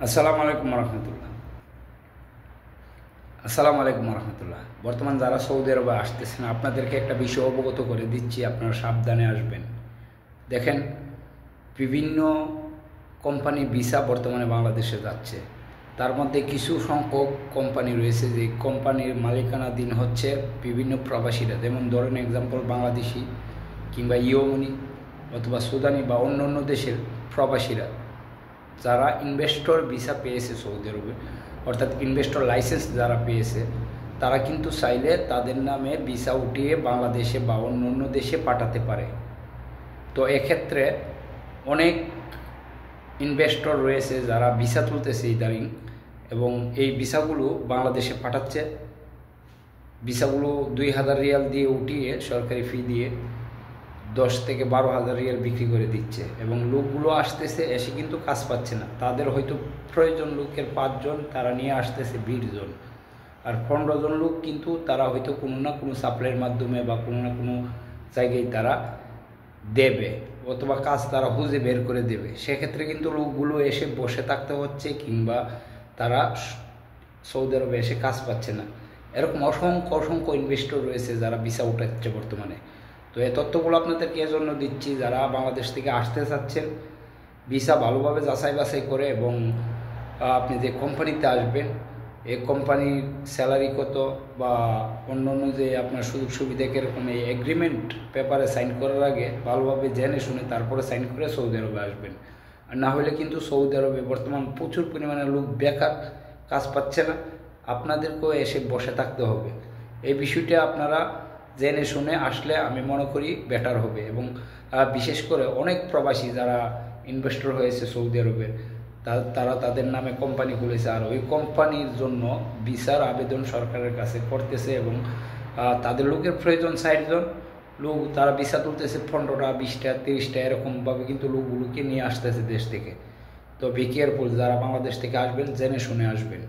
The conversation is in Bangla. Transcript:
আসসালামু আলাইকুম রহমতুল্লাহ। আসসালামু আলাইকুম রহমতুল্লাহ। বর্তমান যারা সৌদি আরবে আসতেছেন আপনাদেরকে একটা বিষয় অবগত করে দিচ্ছি, আপনারা সাবধানে আসবেন। দেখেন, বিভিন্ন কোম্পানি ভিসা বর্তমানে বাংলাদেশে যাচ্ছে। তার মধ্যে কিছু সংখ্যক কোম্পানি রয়েছে যে কোম্পানির মালিকানাধীন হচ্ছে বিভিন্ন প্রবাসীরা, যেমন ধরেন এক্সাম্পল বাংলাদেশি কিংবা ইয়েমেনি অথবা সুদানি বা অন্য অন্য দেশের প্রবাসীরা যারা ইনভেস্টর ভিসা পেয়েছে সৌদি আরবে, অর্থাৎ ইনভেস্টর লাইসেন্স যারা পেয়েছে, তারা কিন্তু চাইলে তাদের নামে ভিসা উঠিয়ে বাংলাদেশে বা অন্য অন্য দেশে পাঠাতে পারে। তো এক্ষেত্রে অনেক ইনভেস্টর রয়েছে যারা ভিসা তুলতেছে ইদারিং, এবং এই ভিসাগুলো বাংলাদেশে পাঠাচ্ছে। ভিসাগুলো 2,000 রিয়াল দিয়ে উঠিয়ে সরকারি ফি দিয়ে 10 থেকে 12 হাজার রিয়াল বিক্রি করে দিচ্ছে, এবং লোকগুলো আসতেছে, এসে কিন্তু কাজ পাচ্ছে না। তাদের হয়তো প্রয়োজন লোকের 5 জন, তারা নিয়ে আসতেছে 20 জন, আর 15 জন লোক কিন্তু তারা হয়তো কোনো না কোনো সাপ্লাইয়ের মাধ্যমে বা কোনো না কোনো জায়গায় তারা দেবে, অথবা কাজ তারা খুঁজে বের করে দেবে। সেক্ষেত্রে কিন্তু লোকগুলো এসে বসে থাকতে হচ্ছে, কিংবা তারা সৌদি আরবে এসে কাজ পাচ্ছে না। এরকম অসংখ্য অসংখ্য ইনভেস্টর রয়েছে যারা ভিসা উঠাচ্ছে বর্তমানে। তো এই তথ্যগুলো আপনাদেরকে এজন্য দিচ্ছি, যারা বাংলাদেশ থেকে আসতে চাচ্ছেন ভিসা ভালোভাবে যাচাই বাছাই করে, এবং আপনি যে কোম্পানিতে আসবেন এই কোম্পানির স্যালারি কত বা অন্য অন্য যে আপনার সুযোগ সুবিধা কীরকম, এই এগ্রিমেন্ট পেপারে সাইন করার আগে ভালোভাবে জেনে শুনে তারপরে সাইন করে সৌদি আরবে আসবেন। আর না হলে কিন্তু সৌদি আরবে বর্তমান প্রচুর পরিমাণে লোক বেকার, কাজ পাচ্ছে না, আপনাদেরকেও এসে বসে থাকতে হবে। এই বিষয়টা আপনারা জেনে শুনে আসলে আমি মনে করি বেটার হবে। এবং বিশেষ করে অনেক প্রবাসী যারা ইনভেস্টর হয়েছে সৌদি আরবে, তারা তাদের নামে কোম্পানি খুলেছে, আর ওই কোম্পানির জন্য ভিসার আবেদন সরকারের কাছে করতেছে, এবং তাদের লোকের প্রয়োজন 60 জন লোক, তারা ভিসা তুলতেছে 15টা 20টা 30টা, এরকমভাবে কিন্তু লোকগুলোকে নিয়ে আসতেছে দেশ থেকে। তো বি কেয়ারফুল, যারা বাংলাদেশ থেকে আসবেন জেনে শুনে আসবেন।